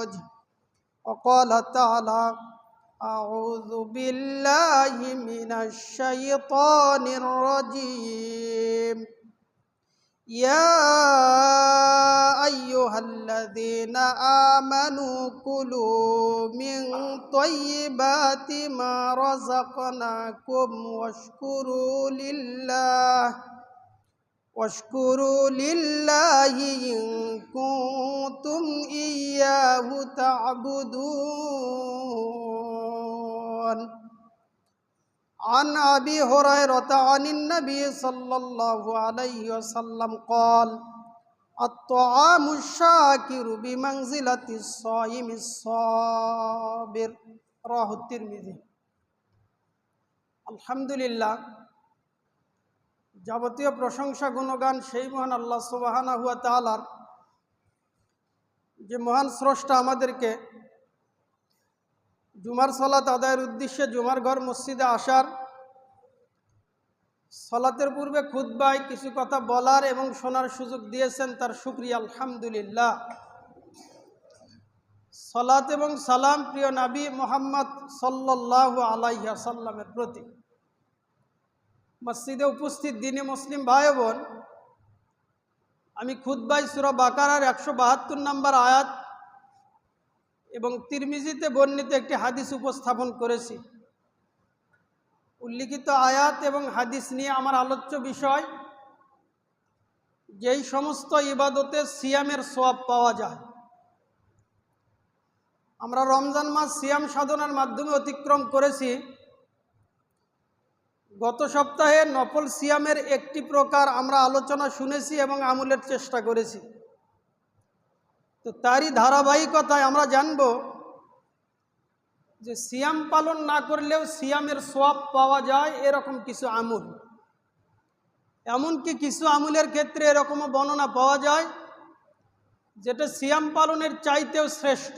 وجه. وقال تعالى: أعوذ بالله من الشيطان الرجيم. يا أيها الذين آمنوا كلوا من طيبات ما رزقناكم واشكروا لله إن كنتم إياه تعبدون. عن أبي هريرة عن النبي صلى الله عليه وسلم قال: الطعام الشاكر بمنزلة الصائم الصابر. رواه الترمذي. আলহামদুলিল্লাহ, যাবতীয় প্রশংসা গুণগান সেই মহান আল্লাহ সুবহানাহু ওয়া তাআলার, যে মহান স্রষ্টা আমাদেরকে জুমার সালাত আদায়ের উদ্দেশ্যে জুমার ঘর মসজিদে আসার, সালাতের পূর্বে খুতবায় কিছু কথা বলার এবং শোনার সুযোগ দিয়েছেন, তার শুকরিয়া আলহামদুলিল্লাহ। সালাত এবং সালাম প্রিয় নবী মুহাম্মদ সাল্লাল্লাহু আলাইহি ওয়াসাল্লামের প্রতি। মসজিদে উপস্থিত দ্বীনি মুসলিম ভাই বোন, আমি খুতবায় সূরা বাকারার 172 নম্বর আয়াত এবং তিরমিজিতে বর্ণিত একটি হাদিস উপস্থাপন করেছি। উল্লিখিত আয়াত এবং হাদিস নিয়ে আমার আলোচ্য বিষয়, যেই সমস্ত ইবাদতে সিয়ামের সওয়াব পাওয়া যায়। আমরা রমজান মাস সিয়াম সাধনার মাধ্যমে অতিক্রম করেছি। গত সপ্তাহে নফল সিয়ামের একটি প্রকার আমরা আলোচনা শুনেছি এবং আমলের চেষ্টা করেছি। তো তারই ধারাবাহিকতায় আমরা জানব যে সিয়াম পালন না করলেও সিয়ামের সওয়াব পাওয়া যায় এরকম কিছু আমল। এমনকি কিছু আমলের ক্ষেত্রে এরকমও বর্ণনা পাওয়া যায় যেটা সিয়াম পালনের চাইতেও শ্রেষ্ঠ।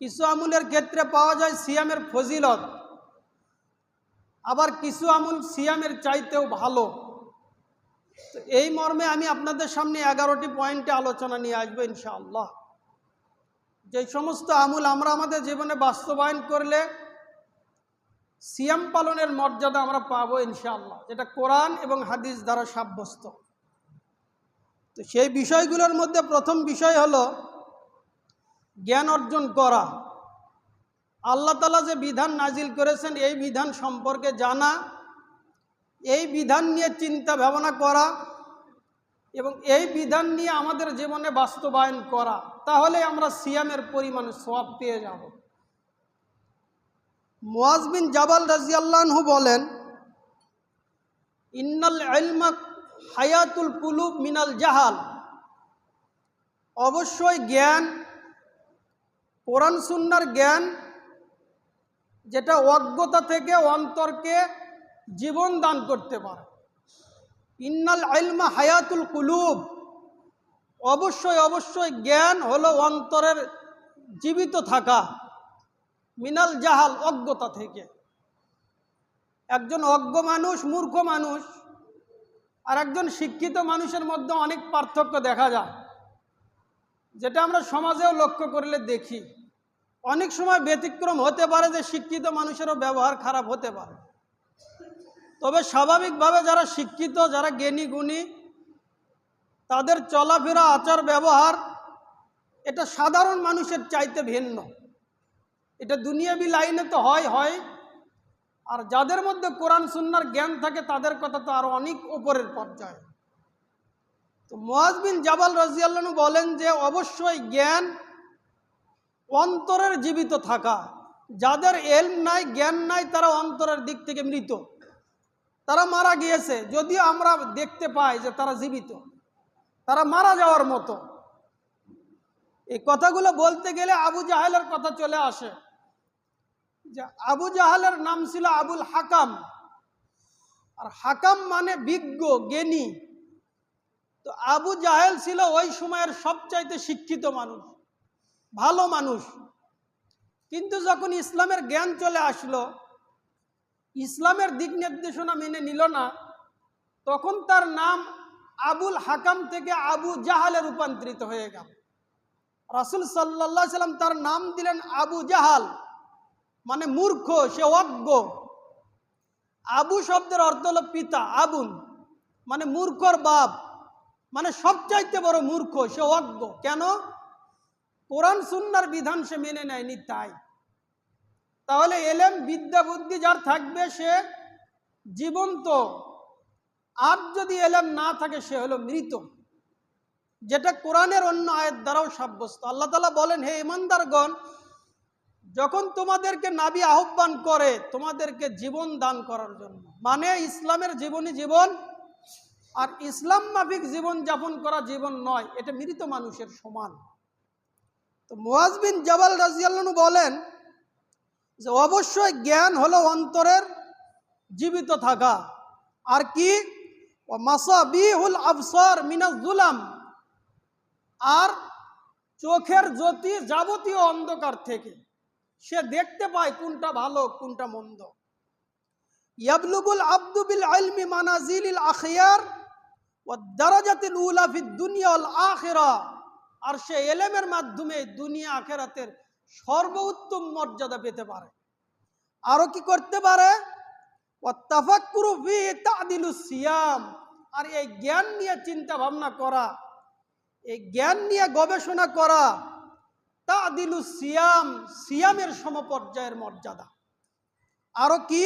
কিছু আমলের ক্ষেত্রে পাওয়া যায় সিয়ামের ফজিলত, আবার কিছু আমল সিয়ামের চাইতেও ভালো। তো এই মর্মে আমি আপনাদের সামনে 11টি পয়েন্টে আলোচনা নিয়ে আসবো ইনশাআল্লাহ। যে সমস্ত আমল আমরা আমাদের জীবনে বাস্তবায়ন করলে সিয়াম পালনের মর্যাদা আমরা পাবো ইনশাআল্লাহ, যেটা কোরআন এবং হাদিস দ্বারা সাব্যস্ত। তো সেই বিষয়গুলোর মধ্যে প্রথম বিষয় হলো জ্ঞান অর্জন করা। আল্লাহ তাআলা যে বিধান নাজিল করেছেন এই বিধান সম্পর্কে জানা, এই বিধান নিয়ে চিন্তা ভাবনা করা এবং এই বিধান নিয়ে আমাদের জীবনে বাস্তবায়ন করা, তাহলে আমরা সিয়ামের পরিমাণে সওয়াব পেয়ে যাব। মুআজ বিন জাবাল রাদিয়াল্লাহু আনহু বলেন, ইন্নাল ইলমা হায়াতুল কুলুব মিনাল জাহাল। অবশ্যই জ্ঞান, কোরআন সুন্নাহর জ্ঞান, যেটা অজ্ঞতা থেকে অন্তরকে জীবন দান করতে পারে। ইন্নাল ইলমা হায়াতুল কুলুব, অবশ্যই জ্ঞান হলো অন্তরের জীবিত থাকা, মিনাল জাহাল, অজ্ঞতা থেকে। একজন অজ্ঞ মানুষ, মূর্খ মানুষ আর একজন শিক্ষিত মানুষের মধ্যে অনেক পার্থক্য দেখা যায়, যেটা আমরা সমাজেও লক্ষ্য করলে দেখি। অনেক সময় ব্যতিক্রম হতে পারে যে শিক্ষিত মানুষেরও ব্যবহার খারাপ হতে পারে, তবে স্বাভাবিকভাবে যারা শিক্ষিত, যারা জ্ঞানী গুণী, তাদের চলাফেরা, আচার ব্যবহার এটা সাধারণ মানুষের চাইতে ভিন্ন। এটা দুনিয়াবি লাইনে তো হয়, আর যাদের মধ্যে কোরআন সুন্নাহর জ্ঞান থাকে তাদের কথা তো আরো অনেক উপরের পর্যায়ে। তো মুআজ বিন জাবাল রাদিয়াল্লাহু আনহু বলেন যে অবশ্যই জ্ঞান অন্তরের জীবিত থাকা। যাদের ইলম নাই, জ্ঞান নাই, তারা অন্তরের দিক থেকে মৃত, তারা মারা গিয়েছে। যদিও আমরা দেখতে পাই যে তারা জীবিত, তারা মারা যাওয়ার মতো। এই কথাগুলো বলতে গেলে আবু জাহেলের কথা চলে আসে। যে আবু জাহেলের নাম ছিল আবুল হাকাম, আর হাকাম মানে বিজ্ঞ, জ্ঞানী। তো আবু জাহেল ছিল ওই সময়ের সবচাইতে শিক্ষিত মানুষ, ভালো মানুষ। কিন্তু যখন ইসলামের জ্ঞান চলে আসলো, ইসলামের দিক নির্দেশনা মেনে নিল না, তখন তার নাম আবুল হাকাম থেকে আবু জাহালে রূপান্তরিত হয়ে গেল। রাসূল সাল্লাল্লাহু আলাইহি সাল্লাম তার নাম দিলেন আবু জাহাল, মানে মূর্খ, সে অজ্ঞ। আবু শব্দের অর্থ হলো পিতা, আবুন মানে মূর্খর বাপ, মানে সবচাইতে বড় মূর্খ, সে অজ্ঞ। কেন? কোরআন সুন্নাহর বিধান সে মেনে নেয়নি তাই। তাহলে এলেম বিদ্যা বুদ্ধি যার থাকবে সে জীবন্ত, আর যদি এলেম না থাকে সে হলো মৃত, যেটা কোরআনের অন্য আয়াত দ্বারাও সাব্যস্ত। আল্লাহ তাআলা বলেন, হে ঈমানদারগণ, যখন তোমাদেরকে নবী আহ্বান করে তোমাদেরকে জীবন দান করার জন্য, মানে ইসলামের জীবনই জীবন, আর ইসলাম মাফিক জীবন যাপন করা জীবন নয়, এটা মৃত মানুষের সমান। তো মুআজ বিন জাবাল রাদিয়াল্লাহু আনহু বলেন যে অবশ্যই জ্ঞান হলো অন্তরের জীবিত থাকা, আর কি মাসাবিহুল আবসার মিনাজ যুলাম, আর চোখের জ্যোতি যাবতীয় অন্ধকার থেকে সে দেখতে পায় কোনটা ভালো কোনটা মন্দ। ইয়াবলুগুল আবদু বিল ইলমি মানাজিলিল আখিয়ার ওয়াদ দারাজাতিল উলা ফিদ দুনিয়া ওয়াল আখিরা, আর সে ইলমের মাধ্যমে দুনিয়া আখিরাতের সর্বোত্তম মর্যাদা পেতে পারে। আরো কি করতে পারে? ওয়াত তাফাক্কুরু ফি তা'দিলুস সিয়াম, আর এই জ্ঞান নিয়ে চিন্তা ভাবনা করা, এই জ্ঞান নিয়ে গবেষণা করা তা'দিলুস সিয়াম, সিয়ামের সমপর্যায়ের মর্যাদা। আরো কি?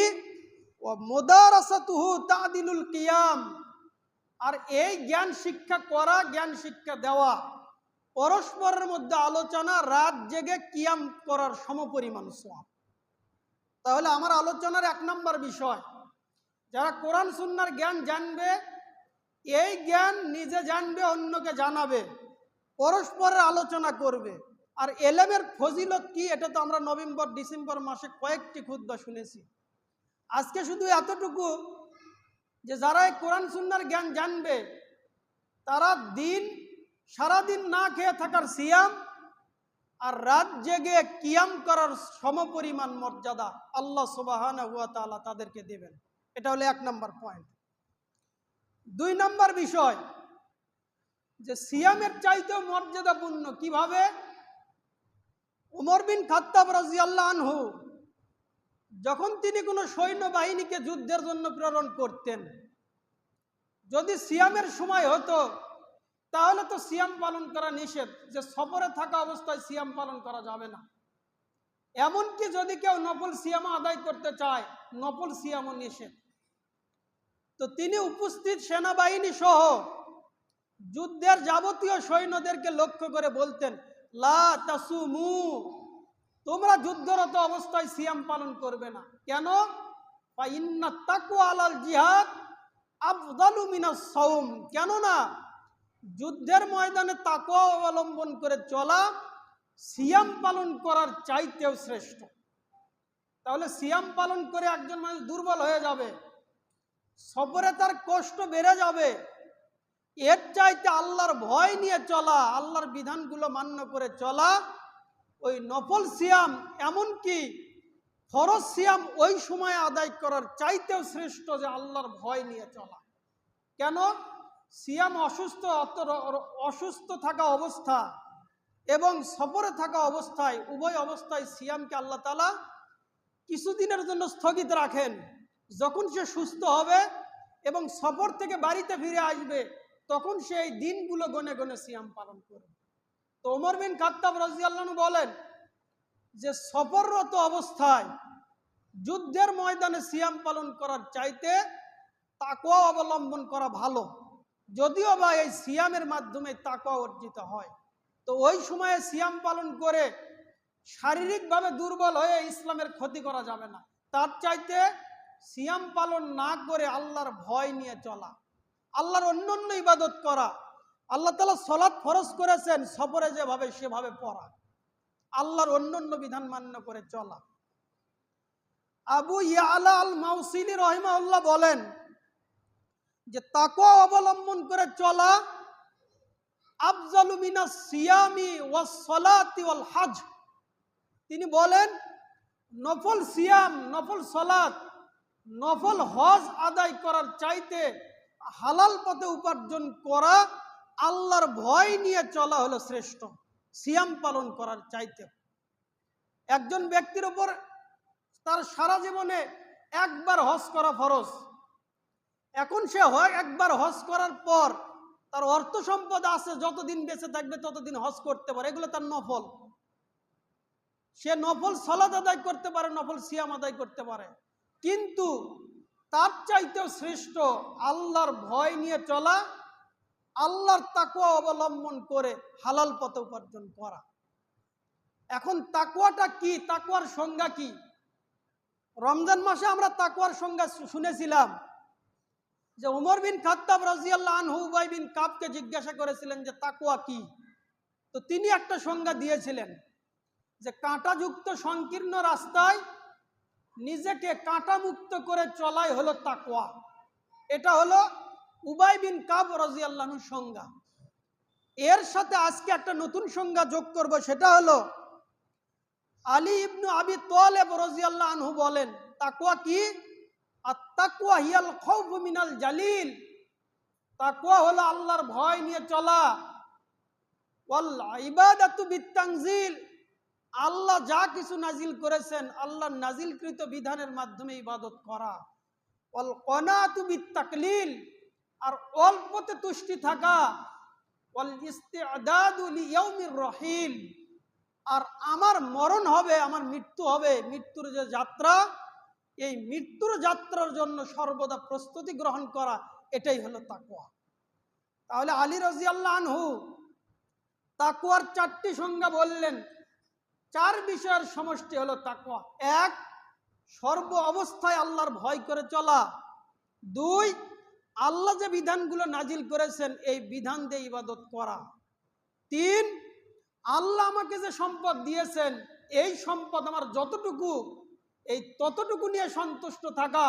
ওয়া মুদারাসাতুহু তা'দিলুল কিয়াম, আর এই জ্ঞান শিক্ষা করা, জ্ঞান শিক্ষা দেওয়া, পরস্পরের মধ্যে আলোচনা, রাত জেগে কিয়াম করার সমপরিমাণ সওয়াব। তাহলে আমার আলোচনার 1 নম্বর বিষয়, যারা কোরআন সুন্নাহর জ্ঞান জানবে, এই জ্ঞান নিজে জানবে, অন্যকে জানাবে, পরস্পরের আলোচনা করবে। আর এলেমের ফজিলত কি, এটা তো আমরা নভেম্বর ডিসেম্বর মাসে কয়েকটি খুতবা শুনেছি। আজকে শুধু এতটুকু যে যারা এই কোরআন সুন্নাহর জ্ঞান জানবে, তারা সারাদিন না খেয়ে থাকার সিয়াম আর রাত জেগে কিয়াম করার সমপরিমাণ মর্যাদা আল্লাহ সুবহানাহু ওয়া তাআলা তাদেরকে দেবেন। এটা হলো 1 নম্বর পয়েন্ট। 2 নম্বর বিষয়, যে সিয়ামের চাইতেও মর্যাদাপূর্ণ কিভাবে? উমর বিন খাত্তাব রাদিয়াল্লাহু আনহু যখন তিনি কোনো সৈন্যবাহিনীকে যুদ্ধের জন্য প্রেরণ করতেন, যদি সিয়ামের সময় হতো তাহলে তো সিয়াম পালন করা নিষেধ, যে সফরে থাকা অবস্থায় সিয়াম পালন করা যাবে না। এমনকি যদি কেউ নফল সিয়াম আদায় করতে চায়, নফল সিয়ামও নিষেধ। তো তিনি উপস্থিত সেনাবাহিনী সহ যুদ্ধের যাবতীয় সৈন্যদেরকে লক্ষ্য করে বলতেন, লা তাসুমু, তোমরা যুদ্ধরত অবস্থায় সিয়াম পালন করবে না। কেন? ফা ইন্নাত তাকওয়া আলাল জিহাদ আফদালু মিনাস সাওম, কেননা যুদ্ধের ময়দানে তাকওয়া অবলম্বন করে চলা সিয়াম পালন করার চাইতেও শ্রেষ্ঠ। তাহলে সিয়াম পালন করে একজন মানুষ দুর্বল হয়ে যাবে, সফরে তার কষ্ট বেড়ে যাবে, এর চাইতে আল্লাহর ভয় নিয়ে চলা, আল্লাহর বিধানগুলো মান্য করে চলা, ওই নফল সিয়াম, এমনকি ফরজ সিয়াম ওই সময় আদায় করার চাইতেও শ্রেষ্ঠ, যে আল্লাহর ভয় নিয়ে চলা। কেন? সিয়াম অসুস্থ থাকা অবস্থা এবং সফরে থাকা অবস্থায়, উভয় অবস্থায় সিয়ামকে আল্লাহ তাআলা কিছুদিনের জন্য স্থগিত রাখেন। যখন সে সুস্থ হবে এবং সফর থেকে বাড়িতে ফিরে আসবে, তখন সে এই দিনগুলো গনে গনে সিয়াম পালন করবে। তো ওমর বিন খাত্তাব রাদিয়াল্লাহু আনহু বলেন যে সফররত অবস্থায় যুদ্ধের ময়দানে সিয়াম পালন করার চাইতে তাকওয়া অবলম্বন করা ভালো, যদিও বা এই সিয়ামের মাধ্যমে তাকওয়া অর্জিত হয়। তো ওই সময়ে সিয়াম পালন করে শারীরিকভাবে দুর্বল হয়ে ইসলামের ক্ষতি করা যাবে না, তার চাইতে সিয়াম পালন না করে আল্লাহর ভয় নিয়ে চলা, আল্লাহর অন্যান্য ইবাদত করা। আল্লাহ তাআলা সালাত ফরজ করেছেন, সফরে যেভাবে সেভাবে পড়া, আল্লাহর অন্যান্য বিধান মান্য করে চলা। আবু ইয়ালা আল মাউসিলি রাহিমাহুল্লাহ বলেন যে তাকওয়া অবলম্বন করে চলা আফজালু মিনাস সিয়ামি ওয়াস সালাতি ওয়াল হজ। তিনি বলেন নফল সিয়াম, নফল সালাত, নফল হজ আদায় করার চাইতে হালাল পথে উপার্জন করা, আল্লাহর ভয় নিয়ে চলা হলো শ্রেষ্ঠ। সিয়াম পালন করার চাইতে। একজন ব্যক্তির উপর তার সারা জীবনে একবার হজ করা ফরজ। এখন সে একবার হজ করার পর তার অর্থ সম্পদ আছে, যতদিন বেঁচে থাকবে ততদিন হজ করতে পারে, এগুলো তার নফল। সে নফল সালাত আদায় করতে পারে, নফল সিয়াম আদায় করতে পারে। কিন্তু তার চাইতেও শ্রেষ্ঠ আল্লাহর ভয় নিয়ে চলা, আল্লাহর তাকওয়া অবলম্বন করে হালাল পথে উপার্জন করা। এখন তাকওয়াটা কি, তাকওয়ার সংজ্ঞা কি? রমজান মাসে আমরা তাকওয়ার সংজ্ঞা শুনেছিলাম যে উমর বিন খাত্তাব রাদিয়াল্লাহু আনহু উবাই বিন কাবকে জিজ্ঞাসা করেছিলেন যে তাকওয়া কি। তো তিনি একটা সংজ্ঞা দিয়েছিলেন যে কাঁটাযুক্ত সংকীর্ণ রাস্তায় নিজেকে কাঁটা মুক্ত করে চলাই হলো তাকওয়া। এটা হলো উবাই বিন কাব রাদিয়াল্লাহু আনহুর সংজ্ঞা। এর সাথে আজকে একটা নতুন সংজ্ঞা যোগ করব, সেটা হলো আলী ইবনে আবি তালেব রাদিয়াল্লাহু আনহু বলেন তাকওয়া কি? আত-তাকওয়া হিয়াল খাউফু মিনাল জালিল। তাকওয়া হলো আল্লাহর ভয় নিয়ে চলা। ওয়াল ইবাদাতু বিত-তানজিল, আল্লাহ যা কিছু নাজিল করেছেন আল্লাহর নাজিলকৃত বিধানের মাধ্যমে ইবাদত করা। ওয়াল কনাতু বিত-তাকলিল, আর অল্পতে তুষ্টি থাকা। ওয়াল ইস্তিআদাদু লিয়াউমির রহিল, আর আমার মরণ হবে, আমার মৃত্যু হবে, মৃত্যুর যে যাত্রা, এই মৃত্যুর যাত্রার জন্য সর্বদা প্রস্তুতি গ্রহণ করা, এটাই হলো তাকওয়া। তাহলে আলী রাদিয়াল্লাহু আনহু তাকওয়ার 4টি সংজ্ঞা বললেন। 4 বিষয়ের সমষ্টি হলো তাকওয়া। 1, সর্ব অবস্থায় আল্লাহর ভয় করে চলা। 2, আল্লাহ যে বিধানগুলো নাজিল করেছেন এই বিধান দিয়ে ইবাদত করা। 3, আল্লাহ আমাকে যে সম্পদ দিয়েছেন এই সম্পদ আমার যতটুকু, এই ততটুকু নিয়ে সন্তুষ্ট থাকা।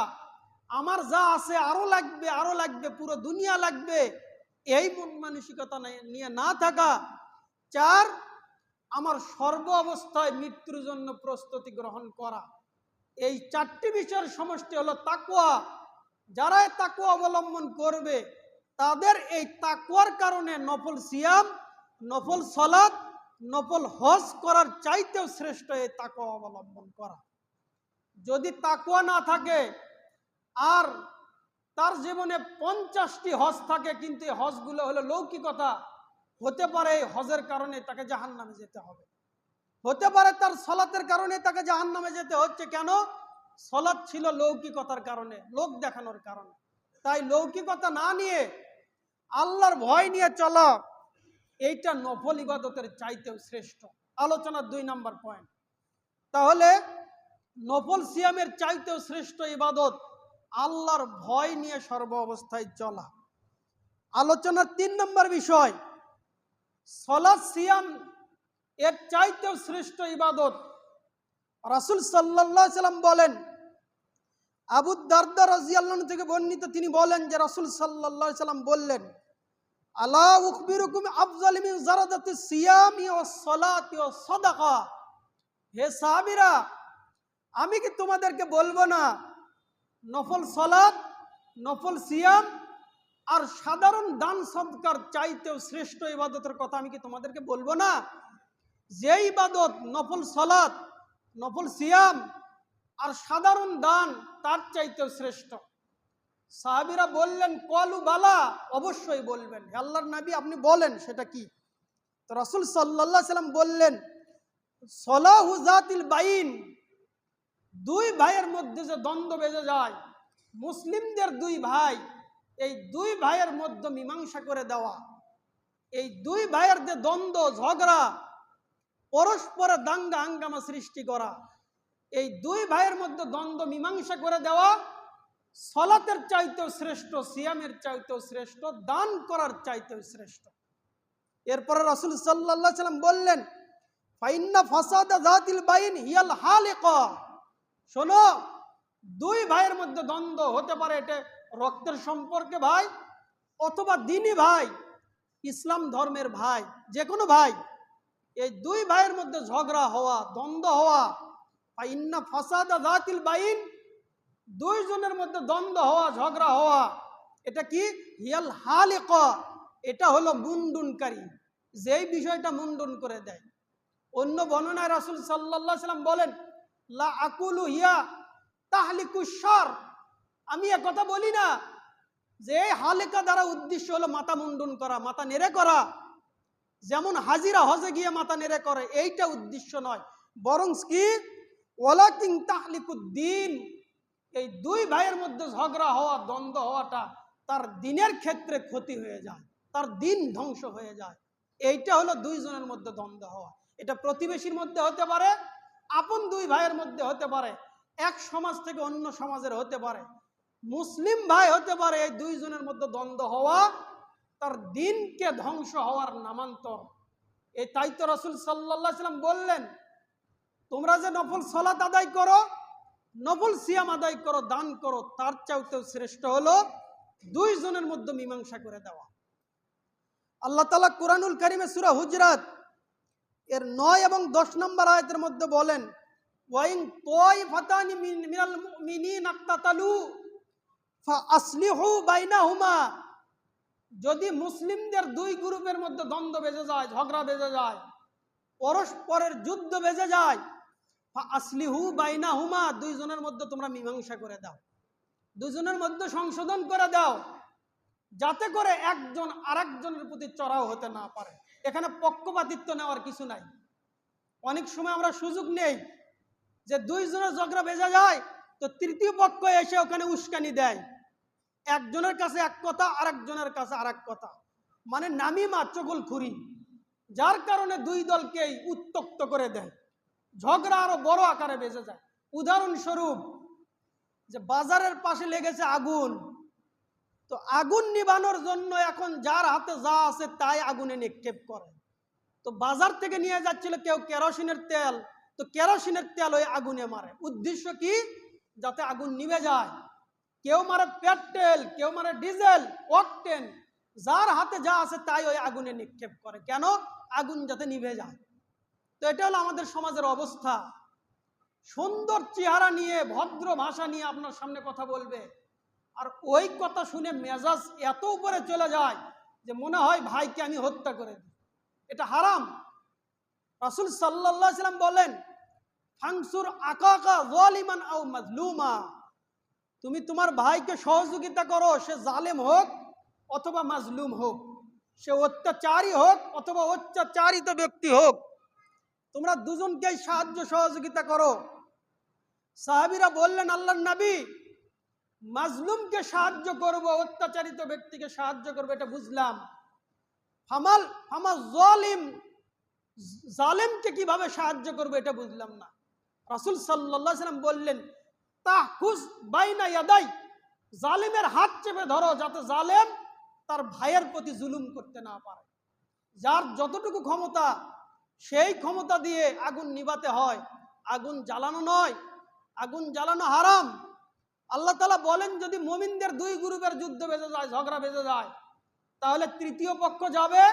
আমার যা আছে আরো লাগবে, আরো লাগবে, পুরো দুনিয়া লাগবে, এই মন মানসিকতা নিয়ে না থাকা। 4, আমার সর্ব অবস্থায় মৃত্যুর জন্য প্রস্তুতি গ্রহণ করা। এই 4টি বিষয়ের সমষ্টি হলো তাকওয়া। যারা এই তাকওয়া অবলম্বন করবে তাদের এই তাকওয়ার কারণে নফল সিয়াম, নফল সালাত, নফল হজ করার চাইতেও শ্রেষ্ঠ এই তাকওয়া অবলম্বন করা। যদি তাকওয়া না থাকে আর তার জীবনে 50টি হজ থাকে, কিন্তু এই হজগুলো হলো লৌকিকতা, হতে পারে এই হজের কারণে তাকে জাহান্নামে যেতে হবে, হতে পারে তার সালাতের কারণে তাকে জাহান্নামে যেতে হচ্ছে। কেন? সালাত ছিল লৌকিকতার কারণে, লোক দেখানোর কারণে। তাই লৌকিকতা না নিয়ে আল্লাহর ভয় নিয়ে চলা, এইটা নফল ইবাদতের চাইতেও শ্রেষ্ঠ। আলোচনার 2 নম্বর পয়েন্ট। তাহলে নফল সিয়ামের চাইতেও শ্রেষ্ঠ ইবাদত আল্লাহর ভয় নিয়ে সর্ব অবস্থায় চলা। আলোচনার 3 নম্বর বিষয়, সালাত সিয়াম এর চাইতেও শ্রেষ্ঠ ইবাদত। রাসূল সাল্লাল্লাহু আলাইহি সাল্লাম বলেন, আবু দারদা রাদিয়াল্লাহু আনহু থেকে বর্ণিত, তিনি বলেন যে রাসূল সাল্লাল্লাহু আলাইহি সাল্লাম বললেন, আলা উখবিরুকুম আফযালি মিন জারাদাতিস সিয়ামি ওয়াস সালাতি ওয়াস সাদাকা। হে সাহাবীরা, আমি কি তোমাদেরকে বলবো না নফল সালাত, নফল সিয়াম আর সাধারণ দান সদকার চাইতেও শ্রেষ্ঠ ইবাদতের কথা আমি কি তোমাদেরকে বলবো না? যে ইবাদত নফল সালাত, নফল সিয়াম আর সাধারণ দান তার চাইতেও শ্রেষ্ঠ। সাহাবীরা বললেন, কলু বালা, অবশ্যই বলবেন, হে আল্লাহর নবী আপনি বলেন সেটা কি? তো রাসূল সাল্লাল্লাহু আলাইহি সাল্লাম বললেন, সলাহু জাতিল বাইন, 2 ভাইয়ের মধ্যে যে দ্বন্দ্ব বেজে যায়, মুসলিমদের 2 ভাই, এই 2 ভাইয়ের মধ্যে মীমাংসা করে দেওয়া। এই 2 ভাইয়ের যে দ্বন্দ্ব ঝগড়া, পরস্পর দাঙ্গা হাঙ্গামা সৃষ্টি করা, এই 2 ভাইয়ের মধ্যে দ্বন্দ্ব মীমাংসা করে দেওয়া সালাতের চাইতেও শ্রেষ্ঠ, সিয়ামের চাইতেও শ্রেষ্ঠ, দান করার চাইতেও শ্রেষ্ঠ। এরপরে রাসূল সাল্লাল্লাহু আলাইহি সাল্লাম বললেন, ফাইন্না ফাসাদা যাতিল বাইন হিয়াল হালিকা। শোনো, 2 ভাইয়ের মধ্যে দ্বন্দ্ব হতে পারে, এটা রক্তের সম্পর্কে ভাই অথবা দ্বীনি ভাই, ইসলাম ধর্মের ভাই, যে কোনো ভাই, এই 2 ভাইয়ের মধ্যে ঝগড়া হওয়া, দ্বন্দ্ব হওয়া, ফাইন্না ফাসাদা যাতিল বাইন, 2 জনের মধ্যে দ্বন্দ্ব হওয়া, ঝগড়া হওয়া, এটা কি? হিয়াল হালিকা, এটা হলো গুনগুনকারী, যেই বিষয়টা মুন্ডন করে দেয়। অন্য বর্ণনায় রাসূল সাল্লাল্লাহু আলাইহি সাল্লাম বলেন, লা আকুলু হিয়া তাহলিকুশার, আমি এ কথা বলি না যে হালেকা দ্বারা উদ্দেশ্য হলো মাথা মুন্ডন করা, মাথা নেড়ে করা, যেমন হাজিরা হজে গিয়ে মাথা নেড়ে করে, এইটা উদ্দেশ্য নয়। বরং কি, ওয়ালাকিন তাহলিকুদ্দিন, এই দুই ভাইয়ের মধ্যে ঝগড়া হওয়া, দ্বন্দ্ব হওয়াটা তার দিনের ক্ষেত্রে ক্ষতি হয়ে যায়, তার দিন ধ্বংস হয়ে যায়। এইটা হলো দুইজনের মধ্যে দ্বন্দ্ব হওয়া। এটা প্রতিবেশীর মধ্যে হতে পারে, আপন দুই ভাইয়ের মধ্যে হতে পারে, এক সমাজ থেকে অন্য সমাজের হতে পারে, মুসলিম ভাই হতে পারে। এই দুইজনের মধ্যে দ্বন্দ্ব হওয়া তার দিনকে ধ্বংস হওয়ার নামান্তর। এই তাই তো রাসূল সাল্লাল্লাহু আলাইহি সাল্লাম বললেন, তোমরা যে নফল সালাত আদায় করো, নফল সিয়াম আদায় করো, দান করো, তার চাইতেও শ্রেষ্ঠ হলো দুইজনের মধ্যে মীমাংসা করে দেওয়া। আল্লাহ তাআলা কুরআনুল কারীমে সূরা হুজরাত এর 9 এবং 10 নম্বর আয়াতের মধ্যে বলেন, ওয়াইন তাইফাতানি মিনাল মুমিনিনা ইকতাতালু ফাআসলিহু বাইনাহুমা, যদি মুসলিমদের দুই গ্রুপের মধ্যে দ্বন্দ্ব বেজে যায়, ঝগড়া বেজে যায়, পরস্পরের যুদ্ধ বেজে যায়, ফাআসলিহু বাইনাহুমা, দুইজনের মধ্যে তোমরা মীমাংসা করে দাও, দুজনের মধ্যে সংশোধন করে দাও, যাতে করে একজন আরেকজনের প্রতি চড়াও হতে না পারে। এখানে পক্ষপাতিত্ব নেওয়ার কিছু নাই। অনেক সময় আমরা সুযোগ নেই যে দুইজনের ঝগড়া বেজে যায় তো তৃতীয় পক্ষ এসে ওখানে উস্কানি দেয়, একজনের কাছে এক কথা, আরেকজনের কাছে আরেক কথা, মানে নামিমা চগলখুরি, যার কারণে দুই দলকেই উত্তক্ত করে দেয়, ঝগড়া আরো বড় আকারে বেজে যায়। উদাহরণস্বরূপ, যে বাজারের পাশে লেগেছে আগুন, তো আগুন নিবানোর জন্য এখন যার হাতে যা আছে তাই আগুনে নিক্ষেপ করে। তো বাজার থেকে নিয়ে যাচ্ছিল কেউ কেরোসিনের তেল, তো কেরোসিনের তেল ওই আগুনে মারে। উদ্দেশ্য কি? যাতে আগুন নিভে যায়। কেউ মারে পেট্রোল, কেউ মারে ডিজেল, অকটেন, যার হাতে যা আছে তাই ওই আগুনে নিক্ষেপ করে। কেন? আগুন যাতে নিভে যায়। তো এটা হলো আমাদের সমাজের অবস্থা। সুন্দর চেহারা নিয়ে, ভদ্র ভাষা নিয়ে আপনার সামনে কথা বলবে, আর ওই কথা শুনে মেজাজ এত উপরে চলে যায় যে মনে হয় ভাইকে আমি হত্যা করে দিই। এটা হারাম। রাসূল সাল্লাল্লাহু আলাইহি সাল্লাম বলেন, ফানসুর আকাকা যালিমান আও মাজলুমা, তুমি তোমার ভাইকে সহযোগিতা করো, সে জালেম হোক অথবা মাজলুম হোক, সে অত্যাচারী হোক অথবা অত্যাচারিত ব্যক্তি হোক, তোমরা দুজনকেই সাহায্য সহযোগিতা করো। সাহাবীরা বললেন, আল্লাহর নবী, মাজলুমকে সাহায্য করব, অত্যাচারিত ব্যক্তিকে সাহায্য করব, এটা বুঝলাম, জালেমকে কিভাবে সাহায্য করবে এটা বুঝলাম না। রাসূল সাল্লাল্লাহু আলাইহি সাল্লাম বললেন, তাহকুজ বাইনা ইয়াদাই, জালেমের হাত চেপে ধরো, যাতে জালেম তার ভাইয়ের প্রতি জুলুম করতে না পারে। যার যতটুকু ক্ষমতা, সেই ক্ষমতা দিয়ে আগুন নিভাতে হয়, আগুন জ্বালানো নয়। আগুন জ্বালানো হারাম। আল্লাহ তাআলা বলেন, যদি মুমিনদের দুই গ্রুপের যুদ্ধ বেজে যায়, ঝগড়া বেজে যায়, তাহলে তৃতীয় পক্ষ যাবে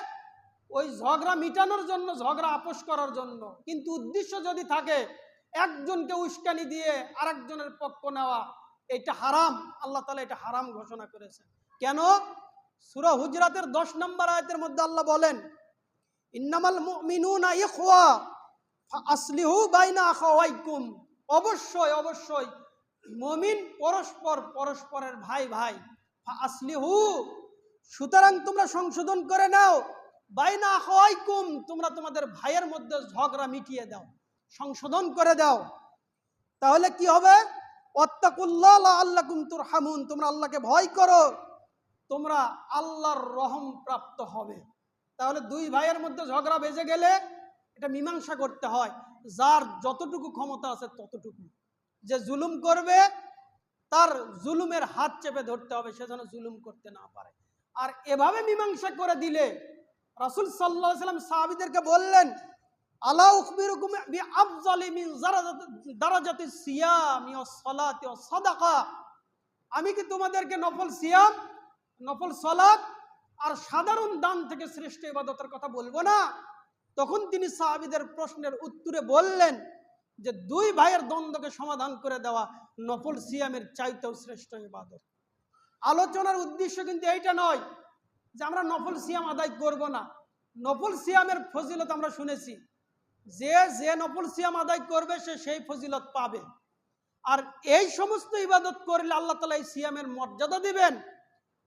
ওই ঝগড়া মিটানোর জন্য, ঝগড়া আপোষ করার জন্য। কিন্তু উদ্দেশ্য যদি থাকে একজনকে উস্কানি দিয়ে আরেকজনের পক্ষ নেওয়া, এটা হারাম। আল্লাহ তাআলা এটা হারাম ঘোষণা করেছেন। কেন? সূরা হুজরাতের 10 নম্বর আয়াতের মধ্যে আল্লাহ বলেন, ইন্নামাল মুমিনুনা ইখওয়া ফাআসলিহু বাইনা আখাওয়াইকুম, অবশ্যই অবশ্যই মুমিন পরস্পরের ভাই ভাই। ফাআসলিহু, সুতরাং তোমরা সংশোধন করে নাও, বাইনা আখাওয়াইকুম, তোমরা তোমাদের ভাইয়ের মধ্যে ঝগড়া মিটিয়ে দাও, সংশোধন করে দাও। তাহলে কি হবে? ওয়াত্তাকুল্লাহ লাআল্লাকুম তুরহামুন, তোমরা আল্লাহকে ভয় করো, তোমরা আল্লাহর রহম প্রাপ্ত হবে। তাহলে দুই ভাইয়ের মধ্যে ঝগড়া বেজে গেলে এটা মীমাংসা করতে হয়, যার যতটুকু ক্ষমতা আছে ততটুকু। যে জুলুম করবে তার জুলুমের হাত চেপে ধরতে হবে, সে যেন জুলুম করতে না পারে। আর এভাবে মীমাংসা করে দিলে রাসূল সাল্লাল্লাহু আলাইহি ওয়াসাল্লাম সাহাবীদেরকে বললেন, আলা উখবিরুকুম বিআফযালি মিন দারাজাতিস সিয়ামি ওয়াস সালাতি ওয়াস সাদাকা, আমি কি তোমাদেরকে নফল সিয়াম, নফল সালাত আর সাধারণ দান থেকে শ্রেষ্ঠ ইবাদতের কথা বলবো না? তখন তিনি সাহাবীদের প্রশ্নের উত্তরে বললেন যে দুই ভাইয়ের দ্বন্দ্বকে সমাধান করে দেওয়া নফল সিয়ামের চাইতেও শ্রেষ্ঠ ইবাদত। আলোচনার উদ্দেশ্য কিন্তু এইটা নয় যে আমরা নফল সিয়াম আদায় করব না, নফল সিয়ামের ফজিলত আমরা শুনেছি, যে যে নফল সিয়াম আদায় করবে সে সেই ফজিলত পাবে। আর এই সমস্ত ইবাদত করলে আল্লাহ তাআলা এই সিয়ামের মর্যাদা দিবেন,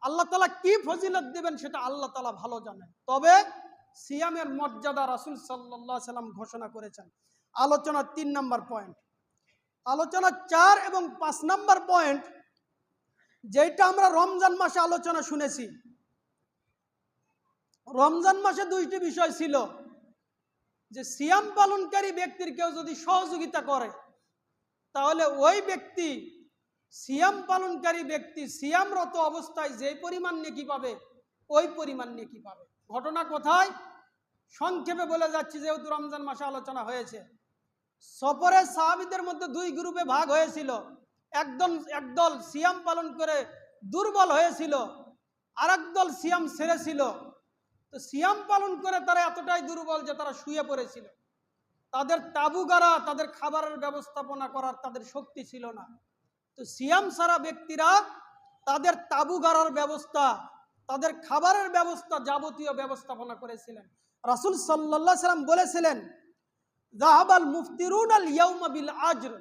আল্লাহ তাআলা কি ফজিলত দিবেন সেটা আল্লাহ তাআলা ভালো জানেন। তবে সিয়ামের মর্যাদা রাসূল সাল্লাল্লাহু আলাইহি সাল্লাম ঘোষণা করেছেন। আলোচনার 3 নম্বর পয়েন্ট, আলোচনা 4 এবং 5 নম্বর পয়েন্ট, যেটা আমরা রমজান মাসে আলোচনা শুনেছি। রমজান মাসে 2টি বিষয় ছিল, যে সিয়াম পালনকারী ব্যক্তির কেউ যদি সহযোগিতা করে তাহলে ওই ব্যক্তি, সিয়াম পালনকারী ব্যক্তি সিয়ামরত অবস্থায় যে পরিমাণ নেকি পাবে ওই পরিমাণ নেকি পাবে। ঘটনা কোথায় সংক্ষেপে বলে যাচ্ছি, যেহেতু রমজান মাসে আলোচনা হয়েছে। সফরে সাহাবীদের মধ্যে 2 গ্রুপে ভাগ হয়েছিল। একদল সিয়াম পালন করে দুর্বল হয়েছিল, আর একদল সিয়াম ছেড়েছিল। তো সিয়াম পালন করে তারা এতটাই দুর্বল যে তারা শুয়ে পড়েছিল। তাদের তাবু গাড়া, তাদের খাবারের ব্যবস্থাপনা করার তাদের শক্তি ছিল না। তো সিয়াম সারা ব্যক্তিরা তাদের তাবু গাড়ার ব্যবস্থা, তাদের খাবারের ব্যবস্থা, যাবতীয় ব্যবস্থাপনা করেছিলেন। রাসূল সাল্লাল্লাহু আলাইহি সাল্লাম বলেছিলেন, যাহাবাল মুফতিরুন আল ইয়াউমা বিল আজর,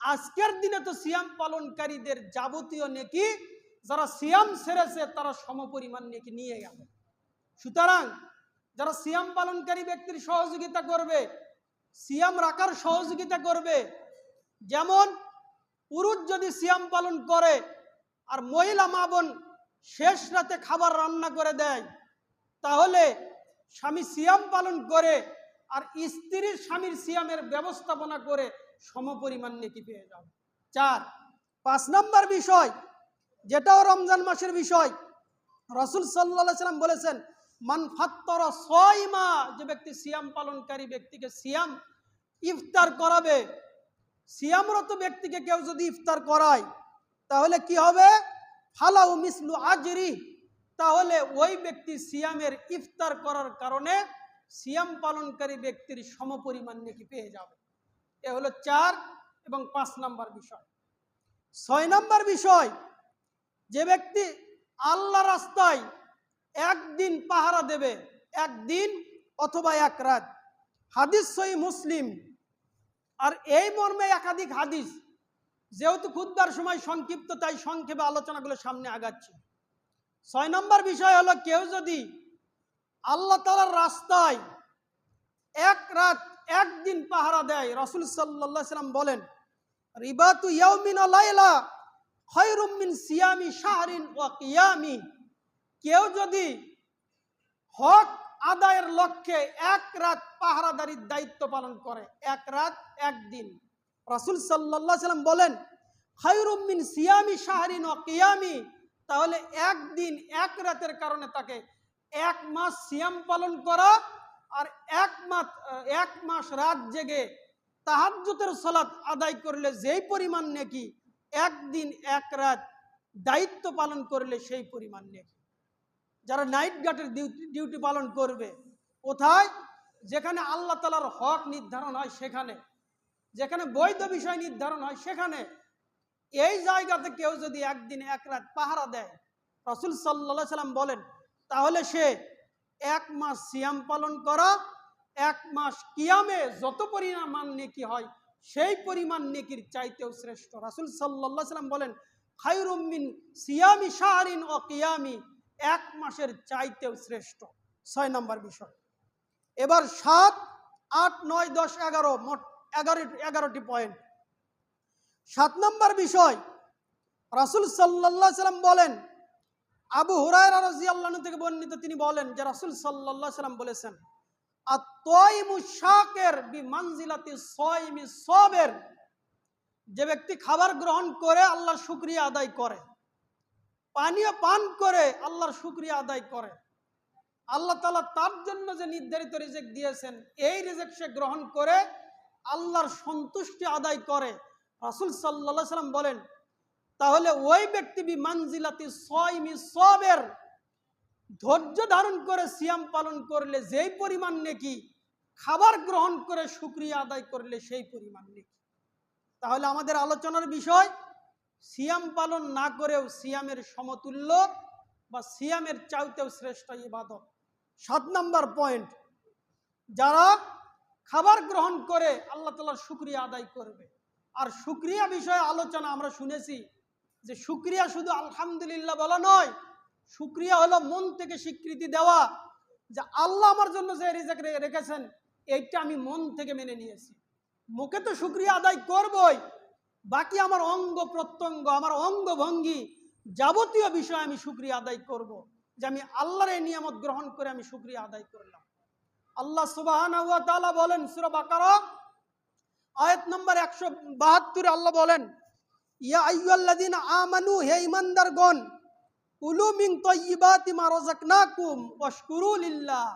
আজকের দিনে তো সিয়াম পালনকারীদের যাবতীয় নেকি যারা সিয়াম ছেড়েছে তারা সমপরিমাণ নেকি নিয়ে গেল। সুতরাং যারা সিয়াম পালনকারী ব্যক্তির সহযোগিতা করবে, সিয়াম রাখার সহযোগিতা করবে, যেমন পুরুষ যদি সিয়াম পালন করে আর মহিলা মা বোন শেষ রাতে খাবার রান্না করে দেয়, তাহলে স্বামী সিয়াম পালন করে আর স্ত্রীর স্বামীর সিয়ামের ব্যবস্থাপনা করে সমপরিমাণ নেকি পেয়ে যাবে। 5 নম্বর বিষয়, যেটাও রমজান মাসের বিষয়, রাসূল সাল্লাল্লাহু আলাইহি সাল্লাম বলেছেন, মান ফাত্তারা সাইমা, যে ব্যক্তি সিয়াম পালনকারী ব্যক্তিকে সিয়াম ইফতার করাবে, সিয়ামরত ব্যক্তিকে কেউ যদি ইফতার করায় তাহলে কি হবে, ফালাউ মিসলু আজরি, তাহলে ওই ব্যক্তি সিয়ামের ইফতার করার কারণে সিয়াম পালনকারী ব্যক্তির সমপরিমাণ নেকি পেয়ে যাবে। এ হলো 4 এবং 5 নম্বর বিষয়। 6 নম্বর বিষয়, যে ব্যক্তি আল্লাহ রাস্তায় একদিন পাহারা দেবে, একদিন অথবা 1 রাত, হাদিস সহিহ মুসলিম। আর এই মর্মে একাধিক হাদিস, যেহেতু খুতবার সময় সংক্ষিপ্ত তাই সংক্ষেপে আলোচনাগুলো সামনে আগাচ্ছি। 6 নম্বর বিষয় হলো, কেউ যদি আল্লাহ তাআলার রাস্তায় 1 রাত 1 দিন পাহারা দেয়, রাসূল সাল্লাল্লাহু আলাইহি সাল্লাম বলেন, রিবাতু ইয়াউমিন ওয়া লাইলা খায়রুম মিন সিয়ামি শাহরিন ওয়া কিয়ামি, কেউ যদি হক আদায়ের লক্ষ্যে 1 রাত পাহারাদারির দায়িত্ব পালন করে, 1 রাত 1 দিন, রাসূল সাল্লাল্লাহু আলাইহি সাল্লাম বলেন, খায়রুম মিন সিয়ামি শাহরিন ওয়া কিয়ামি, তাহলে 1 দিন 1 রাতের কারণে তাকে 1 মাস সিয়াম পালন করা আর 1 মাস রাত জেগে তাহাজ্জুদের সালাত আদায় করলে যেই পরিমাণ নেকি, 1 দিন 1 রাত দায়িত্ব পালন করলে সেই পরিমাণ নেকি। যারা নাইট গার্ডের ডিউটি পালন করবে, কোথায়, যেখানে আল্লাহ তাআলার হক নির্ধারণ হয় সেখানে, যেখানে বৈধ বিষয় নির্ধারণ হয় সেখানে, এই জায়গাতে কেউ যদি 1 দিন 1 রাত পাহারা দেয়, রাসূল সাল্লাল্লাহু আলাইহি সাল্লাম বলেন, তাহলে সে 1 মাস সিয়াম পালন করা, 1 মাস কিয়ামে যত পরিমাণ নেকি হয় সেই পরিমাণ নেকির চাইতেও শ্রেষ্ঠ। রাসূল সাল্লাল্লাহু আলাইহি সাল্লাম বলেন, খায়রুম মিন সিয়ামি শাহরিন ওয়া কিয়ামি, 1 মাসের চাইতেও শ্রেষ্ঠ। 6 নম্বর বিষয়। এবার 7, 8, 9, 10, 11 মোট 11টি পয়েন্ট। 7 নম্বর বিষয়, রাসূল সাল্লাল্লাহু আলাইহি সাল্লাম বলেন, আবু হুরায়রা রাদিয়াল্লাহু আনহু থেকে বর্ণিত, তিনি বলেন যে রাসূল সাল্লাল্লাহু আলাইহি সাল্লাম বলেছেন, আত-তাইমু শাকির বিমানজিলাতি সাইমি সাবির, যে ব্যক্তি খাবার গ্রহণ করে আল্লাহর শুকরিয়া আদায় করে, পানীয় পান করে আল্লাহর শুকরিয়া আদায় করে, আল্লাহ তাআলা তার জন্য যে নির্ধারিত রিজিক দিয়েছেন এই রিজিক সে গ্রহণ করে আল্লাহর সন্তুষ্টি আদায় করে, রাসূল সাল্লাল্লাহু আলাইহি সাল্লাম বলেন, তাহলে ওই ব্যক্তি বিমানজিলাতি সাইমি সাবির, ধৈর্য ধারণ করে সিয়াম পালন করলে যেই পরিমাণ নেকি, খাবার গ্রহণ করে শুকরিয়া আদায় করলে সেই পরিমাণ নেকি। তাহলে আমাদের আলোচনার বিষয়, সিয়াম পালন না করেও সিয়ামের সমতুল্য বা সিয়ামের চাইতেও শ্রেষ্ঠ ইবাদত 7 নম্বর পয়েন্ট, যারা খাবার গ্রহণ করে আল্লাহ তাআলার শুকরিয়া আদায় করবে। আর শুকরিয়া বিষয়ে আলোচনা আমরা শুনেছি যে শুকরিয়া শুধু আলহামদুলিল্লাহ বলা নয়, শুকরিয়া হলো মন থেকে স্বীকৃতি দেওয়া যে আল্লাহ আমার জন্য যে রিজিক রেখেছেন এইটা আমি মন থেকে মেনে নিয়েছি। মুখে তো শুকরিয়া আদায় করবই, বাকি আমার অঙ্গ প্রত্যঙ্গ, আমার অঙ্গ ভঙ্গি, যাবতীয় বিষয় আমি শুকরিয়া আদায় করব, যে আমি আল্লাহর এই নিয়ামত গ্রহণ করে আমি শুকরিয়া আদায় করলাম। আল্লাহ সুবহানাহু ওয়া তাআলা বলেন সূরা বাকারা আয়াত নম্বর 172 আল্লাহ বলেন, ইয়া আইয়ুহাল্লাযীনা আমানু, হে ঈমানদারগণ, কুলু মিন তাইয়্যিবাতি মা রাযাকনাকুম ওয়াশকুরু লিল্লাহ,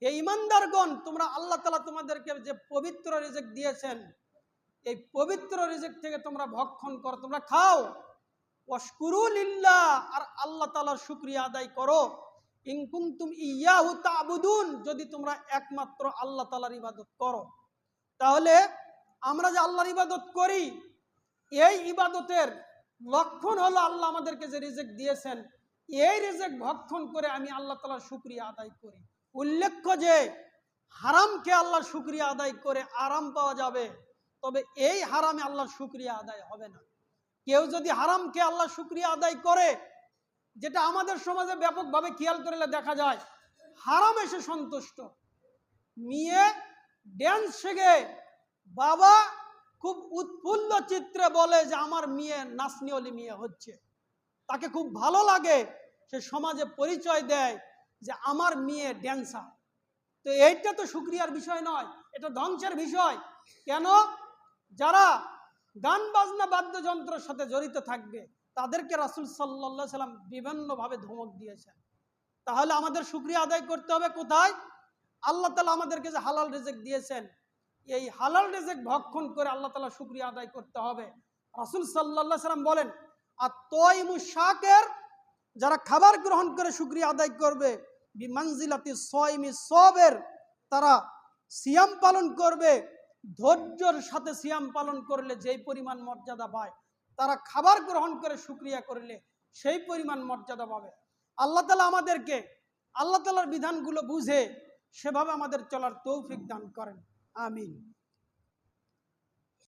হে ঈমানদারগণ, তোমরা আল্লাহ তাআলা তোমাদেরকে যে পবিত্র রিজিক দিয়েছেন এই পবিত্র রিজিক থেকে তোমরা ভক্ষণ করো, তোমরা খাও। ওয়াশকুরু লিল্লাহ, আর আল্লাহ তাআলার শুকরিয়া আদায় করো। ইন কুনতুম ইয়াহু তা'বুদুন, যদি তোমরা একমাত্র আল্লাহ তাআলার ইবাদত করো। তাহলে আমরা যে আল্লাহর ইবাদত করি এই ইবাদতের লক্ষণ হলো আল্লাহ আমাদেরকে যে রিজিক দিয়েছেন এই রিজিক ভক্ষণ করে আমি আল্লাহ তাআলার শুকরিয়া আদায় করি। উল্লেখ্য যে হারামকে আল্লাহর শুকরিয়া আদায় করে আরাম পাওয়া যাবে, তবে এই হারামে আল্লাহর শুকরিয়া আদায় হবে না। কেউ যদি হারামকে আল্লাহর শুকরিয়া আদায় করে, যেটা আমাদের সমাজে ব্যাপকভাবে খেয়াল করলে দেখা যায়, হারাম এসে সন্তুষ্ট, মেয়ে ড্যান্স শেখে, বাবা খুব উৎফুল্ল চিত্রে বলে যে আমার মেয়ে নাচনিওয়ালি মেয়ে হচ্ছে, তাকে খুব ভালো লাগে, সে সমাজে পরিচয় দেয় যে আমার মেয়ে ড্যান্সার। তো এইটা তো শুকরিয়ার বিষয় নয়, এটা ধ্বংসের বিষয়। কেন? যারা গান বাজনা বাদ্যযন্ত্রের সাথে জড়িত থাকবে তাদেরকে রাসূল সাল্লাল্লাহু আলাইহি সাল্লাম বিভিন্নভাবে ধমক দিয়েছেন। তাহলে আমাদের শুকরিয়া আদায় করতে হবে কোথায়? আল্লাহ তাআলা আমাদেরকে যে হালাল রিজিক দিয়েছেন এই হালাল রিজিক ভক্ষণ করে আল্লাহ তাআলা শুকরিয়া আদায় করতে হবে। রাসূল সাল্লাল্লাহু আলাইহি সাল্লাম বলেন, আত-তাইমুশ শাকির, যারা খাবার গ্রহণ করে শুকরিয়া আদায় করবে, বিমানজিলাতি সাইমি সাবির, তারা সিয়াম পালন করবে, ধৈর্যের সাথে সিয়াম পালন করলে যেই পরিমাণ মর্যাদা পায়, তারা খাবার গ্রহণ করে শুকরিয়া করলে সেই পরিমাণ মর্যাদা পাবে। আল্লাহ তাআলা আমাদেরকে আল্লাহ তাআলার বিধানগুলো বুঝে সেভাবে আমাদের চলার তৌফিক দান করেন। আমিন।